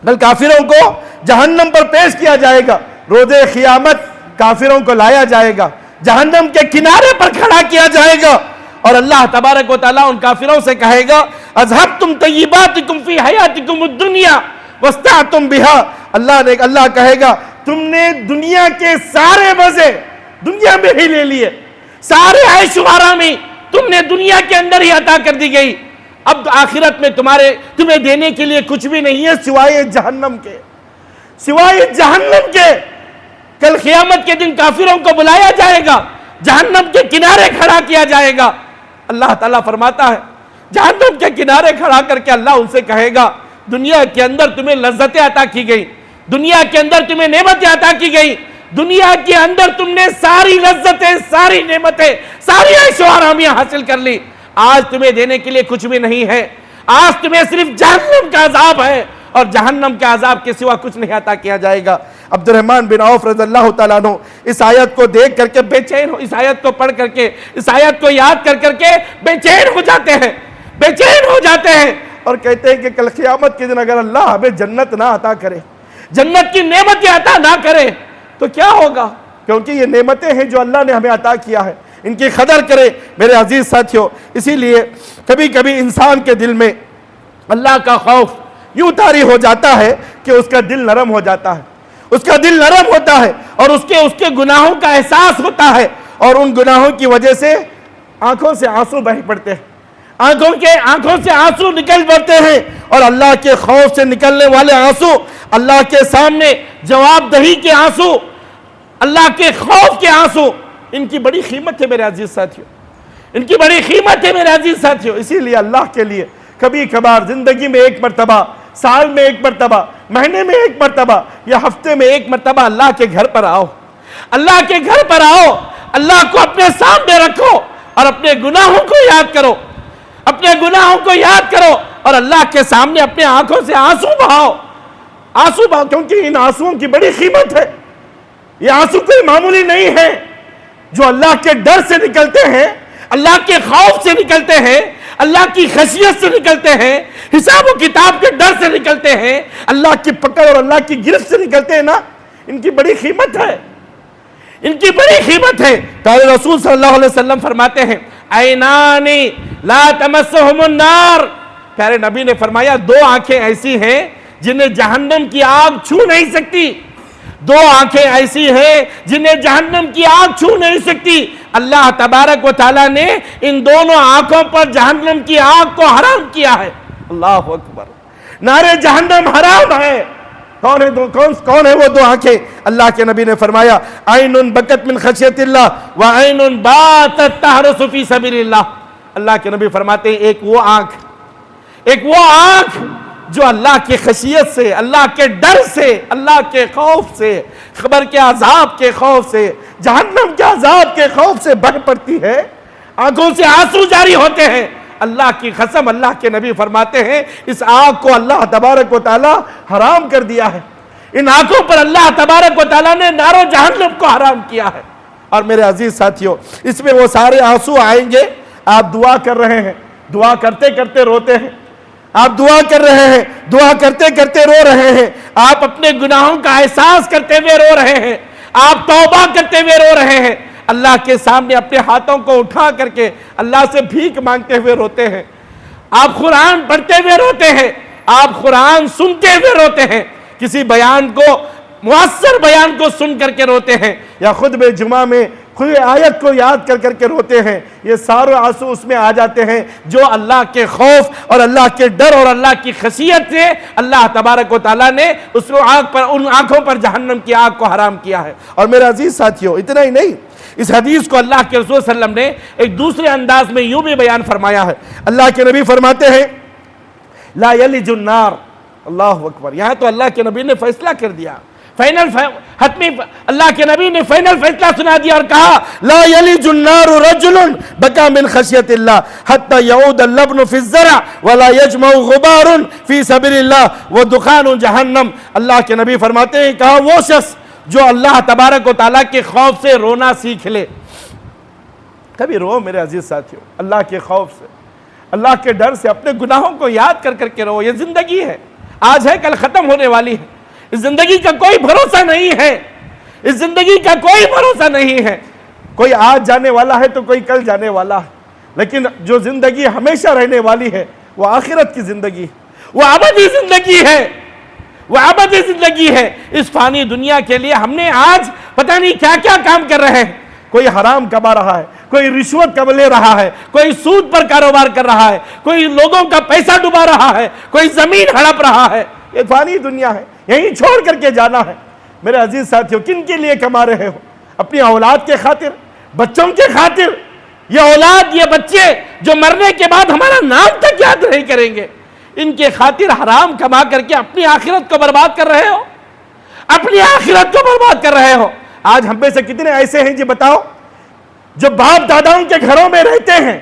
کل کافروں کو جہنم پر پیش کیا جائے گا، روز قیامت کافروں کو لایا جائے گا، جہنم کے کنارے پر کھڑا کیا جائے گا اور اللہ تبارک و تعالیٰ ان کافروں سے کہے گا اذهبتم طیباتکم فی حیاتکم الدنیا واستمتعتم بها، اللہ کہے گا تم نے دنیا کے سارے مزے دنیا میں ہی لے لیے، سارے عیش و آرامی تم نے دنیا کے اندر ہی عطا کر دی گئی، اب آخرت میں تمہیں دینے کے لیے کچھ بھی نہیں ہے سوائے جہنم کے۔ کل قیامت کے دن کافروں کو بلایا جائے گا، جہنم کے کنارے کھڑا کیا جائے گا۔ اللہ تعالیٰ فرماتا ہے جہنم کے کنارے کھڑا کر کے اللہ ان سے کہے گا دنیا کے اندر تمہیں لذتیں عطا کی گئی، دنیا کے اندر تمہیں نعمتیں عطا کی گئی، دنیا کے اندر تم نے ساری لذتیں، ساری نعمتیں، ساری عیش و آرامیاں حاصل کر لی، آج تمہیں دینے کے لیے کچھ بھی نہیں ہے، آج تمہیں صرف جہنم کا عذاب ہے اور جہنم کے عذاب کے سوا کچھ نہیں عطا کیا جائے گا۔ عبد الرحمن بن عوف رضی اللہ تعالیٰ عنہ اس آیت کو دیکھ کر کے بے چین ہو، اس آیت کو پڑھ کر کے، اس آیت کو یاد کر کر کے بے چین ہو جاتے ہیں، بے چین ہو جاتے ہیں اور کہتے ہیں کہ کل قیامت کے دن اگر اللہ ہمیں جنت نہ عطا کرے، جنت کی نعمتیں عطا نہ کرے تو کیا ہوگا؟ کیونکہ یہ نعمتیں ہیں جو اللہ نے ہمیں عطا کیا ہے، ان کی قدر کرے میرے عزیز ساتھیوں۔ اسی لیے کبھی کبھی انسان کے دل میں اللہ کا خوف یوں طاری ہو جاتا ہے کہ اس کا دل نرم ہو جاتا ہے، اس کا دل نرم ہوتا ہے اور اس کے گناہوں کا احساس ہوتا ہے، اور ان گناہوں کی وجہ سے آنکھوں سے آنسو بہہ پڑتے ہیں، آنکھوں سے آنسو نکل پڑتے ہیں، اور اللہ کے خوف سے نکلنے والے آنسو، اللہ کے سامنے جواب دہی کے آنسو، اللہ کے خوف کے آنسو، ان کی بڑی قیمت ہے میرے عزیز ساتھیوں، ان کی بڑی قیمت ہے میرے عزیز ساتھیوں۔ اسی لیے اللہ کے لیے کبھی کبھار زندگی میں ایک مرتبہ، سال میں ایک مرتبہ، مہینے میں ایک مرتبہ یا ہفتے میں ایک مرتبہ اللہ کے گھر پر آؤ، اللہ کے گھر پر آؤ، اللہ کو اپنے سامنے رکھو اور اپنے گناہوں کو یاد کرو، اپنے گناہوں کو یاد کرو اور اللہ کے سامنے اپنے آنکھوں سے آنسو بہاؤ، آنسو بہاؤ، کیونکہ ان آنسوؤں کی بڑی قیمت ہے۔ یہ آنسو کوئی معمولی نہیں ہے، جو اللہ کے ڈر سے نکلتے ہیں، اللہ کے خوف سے نکلتے ہیں، اللہ کی خشیت سے نکلتے ہیں، حساب و کتاب کے ڈر سے نکلتے ہیں، اللہ کی پکڑ اور اللہ کی گرفت سے نکلتے ہیں نا، ان کی بڑی قیمت ہے، ان کی بڑی قیمت ہے۔ پیارے رسول صلی اللہ علیہ وسلم فرماتے ہیں عینانی لا تمسہم النار، پیارے نبی نے فرمایا دو آنکھیں ایسی ہیں جنہیں جہنم کی آگ چھو نہیں سکتی، دو آنکھیں ایسی ہیں جنہیں جہنم کی آگ چھو نہیں سکتی۔ اللہ تبارک و تعالیٰ نے ان دونوں آنکھوں پر جہنم کی آگ کو حرام کیا ہے۔ اللہ اکبر، نارے جہنم حرام ہے۔ کون ہے وہ دو آنکھیں؟ اللہ کے نبی نے فرمایا عین بکت من خشیت اللہ وعین باتت تحرس فی سبیل اللہ۔ اللہ کے نبی فرماتے ہیں ایک وہ آنکھ جو اللہ کی خشیت سے، اللہ کے ڈر سے، اللہ کے خوف سے، قبر کے عذاب کے خوف سے، جہنم کے عذاب کے خوف سے بہہ پڑتی ہے، آنکھوں سے آنسو جاری ہوتے ہیں۔ اللہ کی قسم، اللہ کے نبی فرماتے ہیں اس آگ کو اللہ تبارک و تعالی حرام کر دیا ہے، ان آنکھوں پر اللہ تبارک و تعالیٰ نے نار و جہنم کو حرام کیا ہے۔ اور میرے عزیز ساتھیوں، اس میں وہ سارے آنسو آئیں گے، آپ دعا کر رہے ہیں، دعا کرتے کرتے روتے ہیں، آپ دعا کر رہے ہیں، دعا کرتے کرتے رو رہے ہیں، آپ اپنے گناہوں کا احساس کرتے ہوئے رو رہے ہیں، آپ توبہ کرتے ہوئے رو رہے ہیں، اللہ کے سامنے اپنے ہاتھوں کو اٹھا کر کے اللہ سے بھیک مانگتے ہوئے روتے ہیں، آپ قرآن پڑھتے ہوئے روتے ہیں، آپ قرآن سنتے ہوئے روتے ہیں، کسی بیان کو، مؤثر بیان کو سن کر کے روتے ہیں، یا خطبہ جمعہ میں کوئی آیت کو یاد کر کر کے روتے ہیں۔ یہ سارے آنسو اس میں آ جاتے ہیں جو اللہ کے خوف اور اللہ کے ڈر اور اللہ کی خشیت سے اللہ تبارک و تعالیٰ نے ان آنکھوں پر جہنم کی آگ کو حرام کیا ہے۔ اور میرے عزیز ساتھیوں، اتنا ہی نہیں، اس حدیث کو اللہ کے رسول صلی اللہ علیہ وسلم نے ایک دوسرے انداز میں یوں بھی بیان فرمایا ہے۔ اللہ کے نبی فرماتے ہیں لا یلج النار، اللہ اکبر، یہاں تو اللہ کے نبی نے فیصلہ کر دیا، حتمی اللہ کے نبی نے فائنل فیصلہ سنا دیا اور کہا لا یلج النار رجل بکا من خشیت اللہ حتی یعود اللبن فی الزرع ولا یجمع غبار فی سبیل اللہ ودخان جہنم۔ اللہ کے نبی فرماتے ہیں کہا وہ شخص جو اللہ تبارک و تعالیٰ کے خوف سے رونا سیکھ لے، کبھی رو میرے عزیز ساتھیوں، اللہ کے خوف سے، اللہ کے ڈر سے، اپنے گناہوں کو یاد کر کر کے رو۔ یہ زندگی ہے، آج ہے کل ختم ہونے والی ہے، اس زندگی کا کوئی بھروسہ نہیں ہے، اس زندگی کا کوئی بھروسہ نہیں ہے، کوئی آج جانے والا ہے تو کوئی کل جانے والا ہے، لیکن جو زندگی ہمیشہ رہنے والی ہے وہ آخرت کی زندگی، وہ ابدی زندگی ہے، وہ ابدی زندگی ہے۔ اس فانی دنیا کے لیے ہم نے آج پتہ نہیں کیا کیا کام کر رہے ہیں، کوئی حرام کما رہا ہے، کوئی رشوت لے رہا ہے، کوئی سود پر کاروبار کر رہا ہے، کوئی لوگوں کا پیسہ ڈبا رہا ہے، کوئی زمین ہڑپ رہا ہے۔ یہ فانی دنیا ہے، یہیں چھوڑ کر کے جانا ہے۔ میرے عزیز ساتھیوں، کن کے لیے کما رہے ہو؟ اپنی اولاد کے خاطر، بچوں کے خاطر؟ یہ اولاد، یہ بچے جو مرنے کے بعد ہمارا نام تک یاد نہیں کریں گے، ان کے خاطر حرام کما کر کے اپنی آخرت کو برباد کر رہے ہو، اپنی آخرت کو برباد کر رہے ہو۔ آج ہم میں سے کتنے ایسے ہیں جی بتاؤ، جو باپ داداؤں کے گھروں میں رہتے ہیں،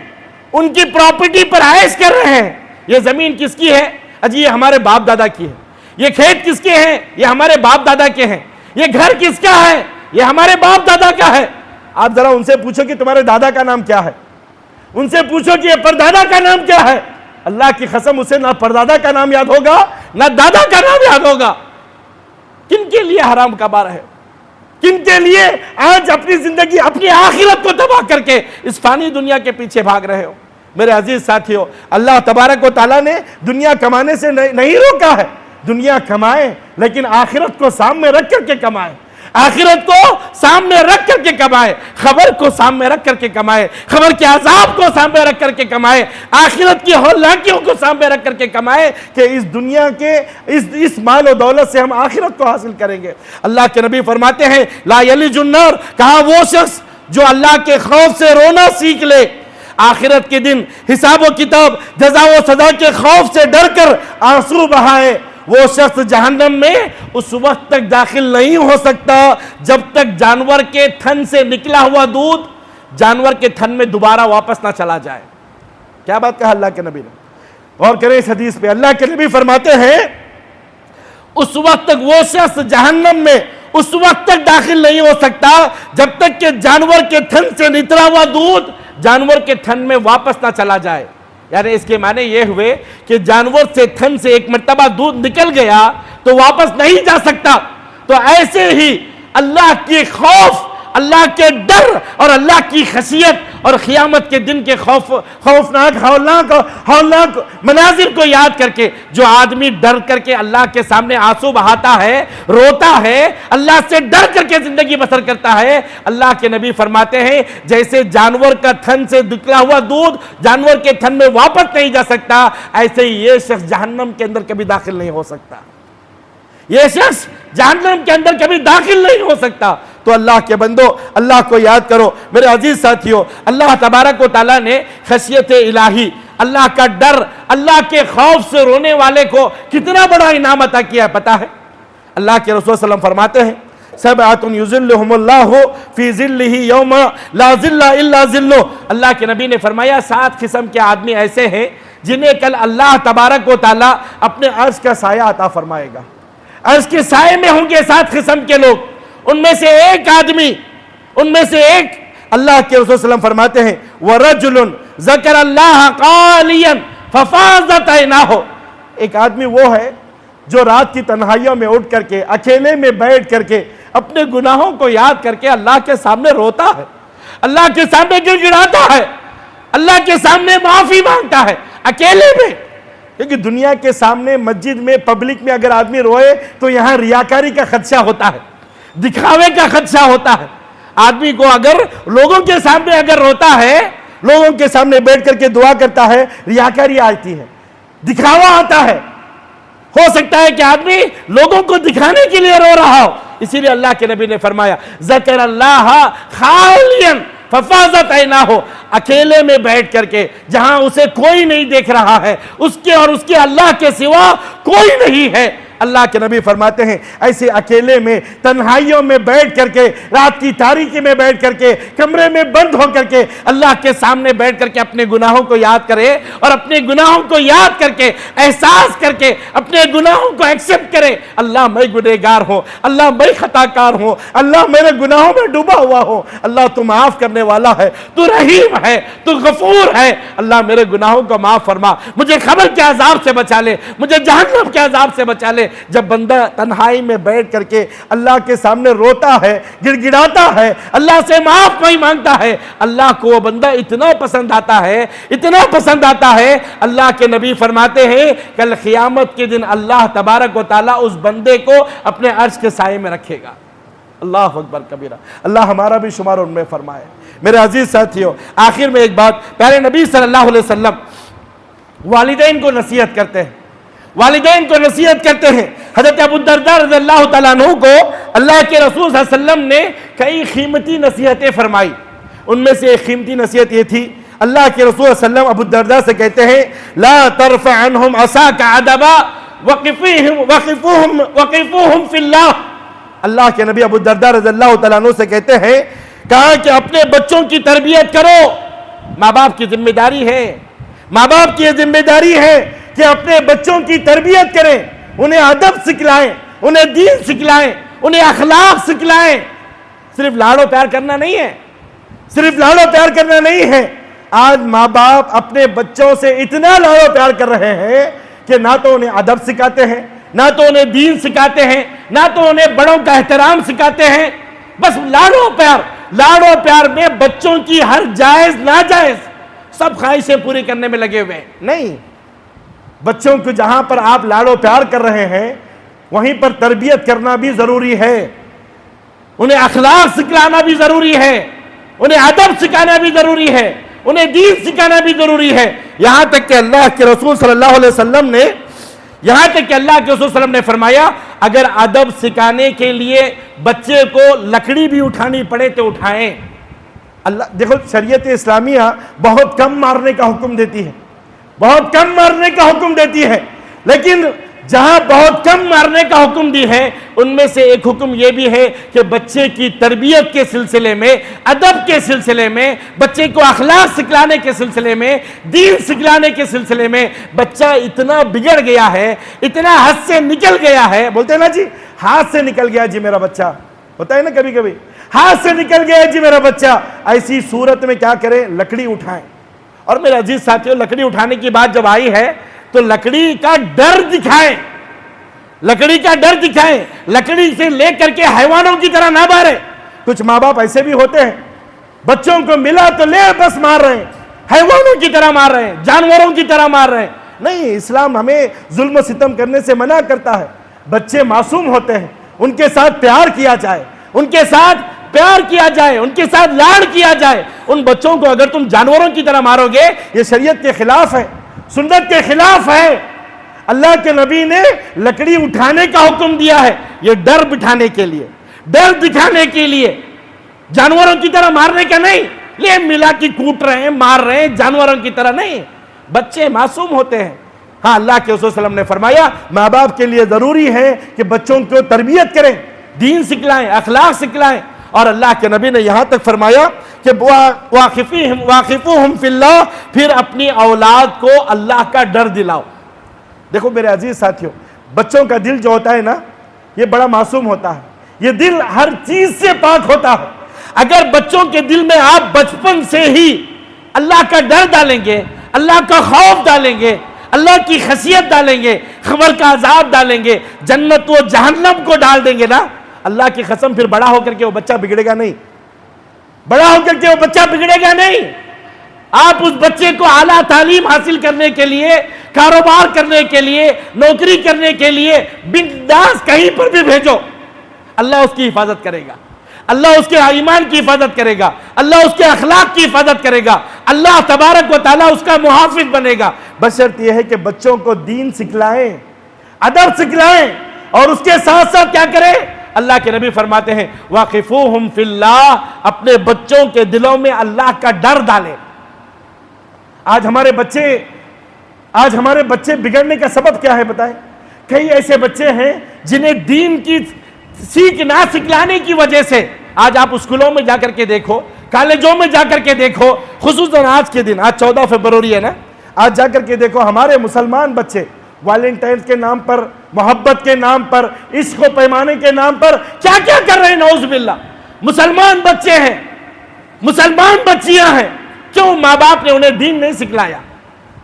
ان کی پراپرٹی پر عائش کر رہے ہیں، یہ زمین کس کی ہے؟ اجی یہ ہمارے باپ دادا کی ہے، یہ کھیت کس کے ہیں؟ یہ ہمارے باپ دادا کے ہیں. یہ گھر کس کا ہے؟ یہ ہمارے باپ دادا کا ہے. آپ ذرا ان سے پوچھو کہ تمہارے دادا کا نام کیا ہے، ان سے پوچھو کہ یہ پردادا کا نام کیا ہے. اللہ کی قسم اسے نہ پردادا کا نام یاد ہوگا نہ دادا کا نام یاد ہوگا. کن کے لیے حرام کبا رہے ہو؟ کن کے لیے آج اپنی زندگی اپنی آخرت کو تباہ کر کے اس فانی دنیا کے پیچھے بھاگ رہے ہو؟ میرے عزیز ساتھیو، اللہ تبارک و تعالیٰ نے دنیا کمانے سے نہیں روکا ہے. دنیا کمائے لیکن آخرت کو سامنے رکھ کر کے کمائے. آخرت کو سامنے رکھ کر کے کمائے، خبر کو سامنے رکھ کر کے کمائے، خبر کے عذاب کو سامنے رکھ کر کے کمائے، آخرت کی ہولناکیوں کو سامنے رکھ کر کے کمائے کہ اس دنیا کے اس مال و دولت سے ہم آخرت کو حاصل کریں گے. اللہ کے نبی فرماتے ہیں لا یلج النار، کہا وہ شخص جو اللہ کے خوف سے رونا سیکھ لے، آخرت کے دن حساب و کتاب جزا و سزا کے خوف سے ڈر کر آنسو بہائے، وہ شخص جہنم میں اس وقت تک داخل نہیں ہو سکتا جب تک جانور کے تھن سے نکلا ہوا دودھ جانور کے تھن میں دوبارہ واپس نہ چلا جائے. کیا بات کہا اللہ کے نبی نے؟ غور کریں اس حدیث پہ. اللہ کے نبی فرماتے ہیں اس وقت تک وہ شخص جہنم میں اس وقت تک داخل نہیں ہو سکتا جب تک کہ جانور کے تھن سے نکلا ہوا دودھ جانور کے تھن میں واپس نہ چلا جائے. یعنی اس کے معنی یہ ہوئے کہ جانور سے تھن سے ایک مرتبہ دودھ نکل گیا تو واپس نہیں جا سکتا. تو ایسے ہی اللہ کے خوف، اللہ کے ڈر اور اللہ کی خشیت اور قیامت کے دن کے خوفناک ہولناک مناظر کو یاد کر کے جو آدمی ڈر کر کے اللہ کے سامنے آنسو بہاتا ہے، روتا ہے، اللہ سے ڈر کر کے زندگی بسر کرتا ہے، اللہ کے نبی فرماتے ہیں جیسے جانور کا تھن سے نکلا ہوا دودھ جانور کے تھن میں واپس نہیں جا سکتا، ایسے ہی یہ شخص جہنم کے اندر کبھی داخل نہیں ہو سکتا. یہ شخص جہنم کے اندر کبھی داخل نہیں ہو سکتا. تو اللہ کے بندو، اللہ کو یاد کرو. میرے عزیز ساتھیو، اللہ تبارک و تعالیٰ نے خشیت الہی، اللہ کا ڈر، اللہ کے خوف سے رونے والے کو کتنا بڑا انعام عطا کیا ہے پتا ہے؟ اللہ کے رسول صلی اللہ علیہ وسلم فرماتے ہیں سبعۃ یظلھم اللہ فی ظلہ یوم لا ظل الا ظلہ. اللہ کے نبی نے فرمایا 7 قسم کے آدمی ایسے ہیں جنہیں کل اللہ تبارک و تعالیٰ اپنے عرش کا سایہ عطا فرمائے گا. عرش کے سائے میں ہوں گے 7 قسم کے لوگ. ان میں سے ایک آدمی، ان میں سے ایک، اللہ کے رسول صلی اللہ علیہ وسلم فرماتے ہیں وَرَجُلٌ ذَكَرَ اللَّهَ قَالِيًا فَفَاضَتْ عَيْنَاهُ. ایک آدمی وہ ہے جو رات کی تنہائیوں میں اٹھ کر کے اکیلے میں بیٹھ کر کے اپنے گناہوں کو یاد کر کے اللہ کے سامنے روتا ہے، اللہ کے سامنے گر گڑاتا ہے، اللہ کے سامنے معافی مانگتا ہے اکیلے میں. کیونکہ دنیا کے سامنے مسجد میں پبلک میں اگر آدمی روئے تو یہاں ریاکاری کا خدشہ ہوتا ہے، دکھاوے کا خدشہ ہوتا ہے. آدمی کو اگر لوگوں کے سامنے اگر روتا ہے، لوگوں کے سامنے بیٹھ کر کے دعا کرتا ہے، ریاکاری آتی ہے، دکھاوا آتا ہے. ہو سکتا ہے کہ آدمی لوگوں کو دکھانے کے لیے رو رہا ہو. اسی لیے اللہ کے نبی نے فرمایا ذکر اللہ خالیا ففاضت عیناہ، اکیلے میں بیٹھ کر کے جہاں اسے کوئی نہیں دیکھ رہا ہے، اس کے اور اس کے اللہ کے سوا کوئی نہیں ہے. اللہ کے نبی فرماتے ہیں ایسے اکیلے میں تنہائیوں میں بیٹھ کر کے، رات کی تاریکی میں بیٹھ کر کے، کمرے میں بند ہو کر کے اللہ کے سامنے بیٹھ کر کے اپنے گناہوں کو یاد کرے اور اپنے گناہوں کو یاد کر کے احساس کر کے اپنے گناہوں کو ایکسپٹ کرے. اللہ میں گنہگار ہوں، اللہ میں خطا کار ہوں، اللہ میرے گناہوں میں ڈوبا ہوا ہوں، اللہ تو معاف کرنے والا ہے، تو رحیم ہے، تو غفور ہے. اللہ میرے گناہوں کو معاف فرما، مجھے قبر کے عذاب سے بچا لے، مجھے جہنم کے عذاب سے بچا لے. جب بندہ تنہائی میں بیٹھ کر کے اللہ کے سامنے روتا ہے، گڑ گڑاتا ہے، اللہ سے معاف نہیں مانگتا ہے، اللہ کو وہ بندہ اتنا پسند آتا ہے، اتنا پسند آتا ہے. اللہ کے نبی فرماتے ہیں کل قیامت کے دن اللہ تبارک و تعالیٰ اس بندے کو اپنے عرش کے سائے میں رکھے گا. اللہ اکبر کبیرہ. اللہ ہمارا بھی شمار ان میں فرمائے. میرے عزیز ساتھیو، آخر میں ایک بات، پیارے نبی صلی اللہ علیہ وسلم والدین کو نصیحت کرتے ہیں، والدین کو نصیحت کرتے ہیں. حضرت ابو الدرداء رضی اللہ تعالیٰ عنہ کو اللہ کے رسول صلی اللہ علیہ وسلم نے کئی قیمتی نصیحتیں فرمائی. ان میں سے ایک قیمتی نصیحت یہ تھی، اللہ کے رسول صلی اللہ علیہ وسلم ابو الدرداء سے کہتے ہیں لا ترفع عنہم عصاک عدبا وقفوہم فی اللہ. اللہ کے نبی ابو الدرداء رضی اللہ تعالیٰ عنہ سے کہتے ہیں، کہا کہ اپنے بچوں کی تربیت کرو. ماں باپ کی ذمہ داری ہے، ماں باپ کی یہ ذمہ داری ہے کہ اپنے بچوں کی تربیت کریں. انہیں ادب سکھلائیں، انہیں دین سکھلائیں، انہیں اخلاق سکھلائیں۔ صرف لاڑو پیار کرنا نہیں ہے، صرف لاڑو پیار کرنا نہیں ہے۔ آج ماں باپ اپنے بچوں سے اتنا لاڑو پیار کر رہے ہیں کہ نہ تو انہیں ادب سکھاتے ہیں، نہ تو انہیں دین سکھاتے ہیں، نہ تو انہیں بڑوں کا احترام سکھاتے ہیں۔ بس لاڑو پیار میں بچوں کی ہر جائز ناجائز سب خواہشیں پوری کرنے میں لگے ہوئے ہیں۔ نہیں، بچوں کو جہاں پر آپ لاڑو پیار کر رہے ہیں وہیں پر تربیت کرنا بھی ضروری ہے، انہیں اخلاق سکھلانا بھی ضروری ہے، انہیں ادب سکھانا بھی ضروری ہے، انہیں دین سکھانا بھی ضروری ہے۔ یہاں تک کہ اللہ کے رسول صلی اللہ علیہ وسلم نے فرمایا اگر ادب سکھانے کے لیے بچے کو لکڑی بھی اٹھانی پڑے تو اٹھائیں۔ اللہ دیکھو، شریعت اسلامیہ بہت کم مارنے کا حکم دیتی ہے، بہت کم مارنے کا حکم دیتی ہے، لیکن جہاں بہت کم مارنے کا حکم دی ہے ان میں سے ایک حکم یہ بھی ہے کہ بچے کی تربیت کے سلسلے میں، ادب کے سلسلے میں، بچے کو اخلاق سکھلانے کے سلسلے میں، دین سکھلانے کے سلسلے میں بچہ اتنا بگڑ گیا ہے، اتنا حد سے نکل گیا ہے، بولتے ہیں نا جی ہاتھ سے نکل گیا جی میرا بچہ، ہوتا ہے نا کبھی کبھی، ہاتھ سے نکل گیا جی میرا بچہ۔ ایسی صورت میں کیا کریں؟ لکڑی اٹھائیں۔ اور میرے عزیز ساتھیوں، لکڑی اٹھانے کی بات جب آئی ہے تو لکڑی کا ڈر دکھائیں، لکڑی کا ڈر دکھائیں، لکڑی سے لے کر کے حیوانوں کی طرح نہ ماریں۔ کچھ ماں باپ ایسے بھی ہوتے ہیں، بچوں کو ملا تو لے بس مار رہے ہیں، حیوانوں کی طرح مار رہے ہیں، جانوروں کی طرح مار رہے ہیں۔ نہیں، اسلام ہمیں ظلم و ستم کرنے سے منع کرتا ہے۔ بچے معصوم ہوتے ہیں، ان کے ساتھ پیار کیا جائے، ان کے ساتھ پیار کیا جائے، ان کے ساتھ لاڑ کیا جائے۔ ان بچوں کو اگر تم جانوروں کی طرح مارو گے یہ شریعت کے خلاف ہے، سنت کے خلاف ہے۔ اللہ کے نبی نے لکڑی اٹھانے کا حکم دیا ہے، یہ ڈر بٹھانے کے لیے، ڈر دکھانے کے لیے، جانوروں کی طرح مارنے کا نہیں۔ لے ملا کی کوٹ رہے ہیں، مار رہے ہیں، جانوروں کی طرح نہیں۔ بچے معصوم ہوتے ہیں۔ ہاں، اللہ کے رسول صلی اللہ علیہ وسلم نے فرمایا ماں باپ کے لیے ضروری ہے کہ بچوں کو تربیت کریں، دین سکھلائیں، اخلاق سکھلائیں۔ اور اللہ کے نبی نے یہاں تک فرمایا کہ واقفوہم فی اللہ، پھر اپنی اولاد کو اللہ کا ڈر دلاؤ۔ دیکھو میرے عزیز ساتھیوں، بچوں کا دل جو ہوتا ہے نا یہ بڑا معصوم ہوتا ہے، یہ دل ہر چیز سے پاک ہوتا ہے۔ اگر بچوں کے دل میں آپ بچپن سے ہی اللہ کا ڈر ڈالیں گے، اللہ کا خوف ڈالیں گے، اللہ کی خشیت ڈالیں گے، قبر کا عذاب ڈالیں گے، جنت و جہنم کو ڈال دیں گے نا، اللہ کی قسم پھر بڑا ہو کر کے وہ بچہ بگڑے گا نہیں، بڑا ہو کر کے وہ بچہ بگڑے گا نہیں۔ آپ اس بچے کو اعلیٰ تعلیم حاصل کرنے کے لیے، کاروبار کرنے کے لیے، نوکری کرنے کے لیے بنداس کہیں پر بھی بھیجو، اللہ اس کی حفاظت کرے گا، اللہ اس کے ایمان کی حفاظت کرے گا، اللہ اس کے اخلاق کی حفاظت کرے گا، اللہ تبارک و تعالیٰ اس کا محافظ بنے گا۔ بشرط یہ ہے کہ بچوں کو دین سکھلائیں، ادب سکھلائیں، اور اس کے ساتھ ساتھ کیا کریں؟ اللہ کے نبی فرماتے ہیں واقفوہم فی اللہ، اپنے بچوں کے دلوں میں اللہ کا ڈر ڈالیں۔ آج ہمارے بچے بگڑنے کا سبب کیا ہے بتائیں؟ کئی ایسے بچے ہیں جنہیں دین کی سیکھ نہ سکھلانے کی وجہ سے، آج آپ اسکولوں میں جا کر کے دیکھو، کالجوں میں جا کر کے دیکھو، خصوصاً آج کے دن، آج 14 فروری ہے نا، آج جا کر کے دیکھو ہمارے مسلمان بچے ویلنٹائنز کے نام پر، محبت کے نام پر، عشق و پیمانے کے نام پر کیا کیا کر رہے ہیں، نعوذ باللہ۔ مسلمان بچے ہیں، مسلمان بچیاں ہیں، کیوں؟ ماں باپ نے انہیں دین نہیں سکھلایا۔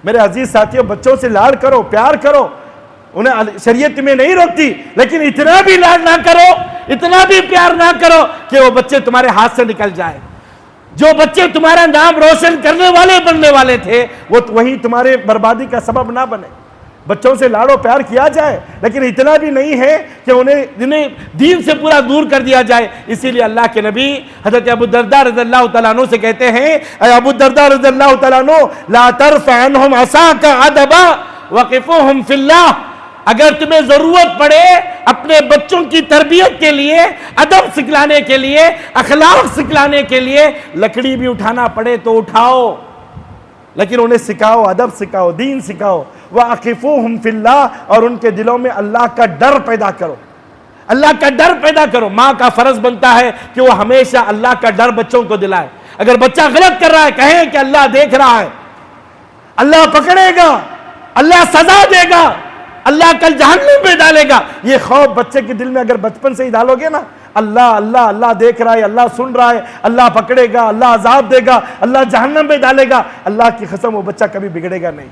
میرے عزیز ساتھیوں، بچوں سے لاڑ کرو، پیار کرو، انہیں شریعت میں نہیں روکتی، لیکن اتنا بھی لاڑ نہ کرو، اتنا بھی پیار نہ کرو کہ وہ بچے تمہارے ہاتھ سے نکل جائے۔ جو بچے تمہارا نام روشن کرنے والے بننے والے تھے وہی تمہارے بربادی کا سبب نہ بنے۔ بچوں سے لاڑ و پیار کیا جائے، لیکن اتنا بھی نہیں ہے کہ انہیں دین سے پورا دور کر دیا جائے۔ اسی لیے اللہ کے نبی حضرت ابو الدرداء رضی اللہ تعالیٰ عنہ سے کہتے ہیں، اے ابو الدرداء رضی اللہ تعالیٰ عنہ، لا ترفع عنہم عصاک عدبا وقفوہم فی اللہ، اگر تمہیں ضرورت پڑے اپنے بچوں کی تربیت کے لیے، ادب سکھلانے کے لیے، اخلاق سکھلانے کے لیے لکڑی بھی اٹھانا پڑے تو اٹھاؤ، لیکن انہیں سکھاؤ، ادب سکھاؤ، دین سکھاؤ۔ وَأَخِفُوهُمْ فِي اللَّهِ، اور ان کے دلوں میں اللہ کا ڈر پیدا کرو، اللہ کا ڈر پیدا کرو۔ ماں کا فرض بنتا ہے کہ وہ ہمیشہ اللہ کا ڈر بچوں کو دلائے۔ اگر بچہ غلط کر رہا ہے کہیں کہ اللہ دیکھ رہا ہے، اللہ پکڑے گا، اللہ سزا دے گا، اللہ کل جہنم میں ڈالے گا، یہ خوف بچے کے دل میں اگر بچپن سے ہی ڈالو گے نا، اللہ اللہ اللہ دیکھ رہا ہے، اللہ سن رہا ہے، اللہ پکڑے گا، اللہ عذاب دے گا، اللہ جہنم میں ڈالے گا، اللہ کی قسم وہ بچہ کبھی بگڑے گا نہیں،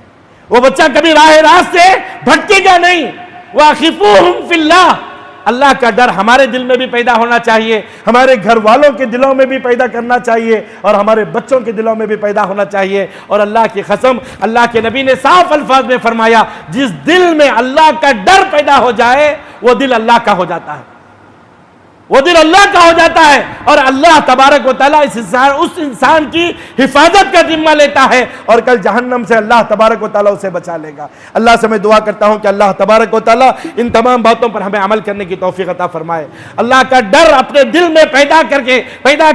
وہ بچہ کبھی راہ راست سے بھٹکے گا نہیں۔ وَأَخِفُوهُمْ فِي اللَّهِ، اللہ کا ڈر ہمارے دل میں بھی پیدا ہونا چاہیے، ہمارے گھر والوں کے دلوں میں بھی پیدا کرنا چاہیے، اور ہمارے بچوں کے دلوں میں بھی پیدا ہونا چاہیے۔ اور اللہ کی قسم، اللہ کے نبی نے صاف الفاظ میں فرمایا، جس دل میں اللہ کا ڈر پیدا ہو جائے وہ دل اللہ کا ہو جاتا ہے، وہ دل اللہ کا ہو جاتا ہے، اور اللہ تبارک و تعالیٰ اس انسان کی حفاظت کا ذمہ لیتا ہے، اور کل جہنم سے اللہ تبارک و تعالیٰ اسے بچا لے گا۔ اللہ سے میں دعا کرتا ہوں کہ اللہ تبارک و تعالیٰ ان تمام باتوں پر ہمیں عمل کرنے کی توفیق عطا فرمائے، اللہ کا ڈر اپنے دل میں پیدا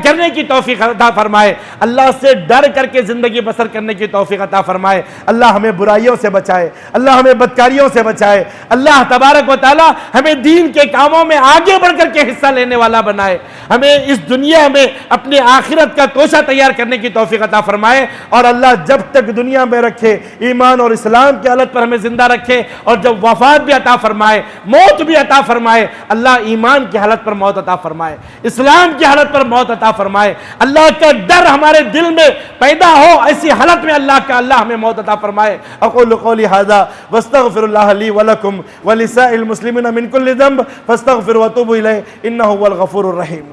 کرنے کی توفیق عطا فرمائے، اللہ سے ڈر کر کے زندگی بسر کرنے کی توفیق عطا فرمائے، اللہ ہمیں برائیوں سے بچائے، اللہ ہمیں بدکاریوں سے بچائے، اللہ تبارک و تعالیٰ ہمیں دین کے کاموں میں آگے بڑھ کر کے حصہ لینے والا بنائے، ہمیں اس دنیا میں اپنے آخرت کا توشہ تیار کرنے کی توفیق عطا فرمائے، اور اللہ جب تک دنیا میں رکھے ایمان اور اسلام کی حالت پر ہمیں زندہ رکھے، اور جب وفات بھی عطا فرمائے، موت بھی عطا فرمائے، اللہ ایمان کی حالت پر موت عطا فرمائے، اسلام کی حالت پر موت عطا فرمائے، اللہ کا ڈر ہمارے دل میں پیدا ہو، ایسی حالت میں اللہ ہمیں موت عطا فرمائے۔ اقول قولی ھذا واستغفر اللہ لی ولکم ولسائر المسلمین من کل ذنب فاستغفروا واتوبوا الیہ انہ هو الغفور الرحیم۔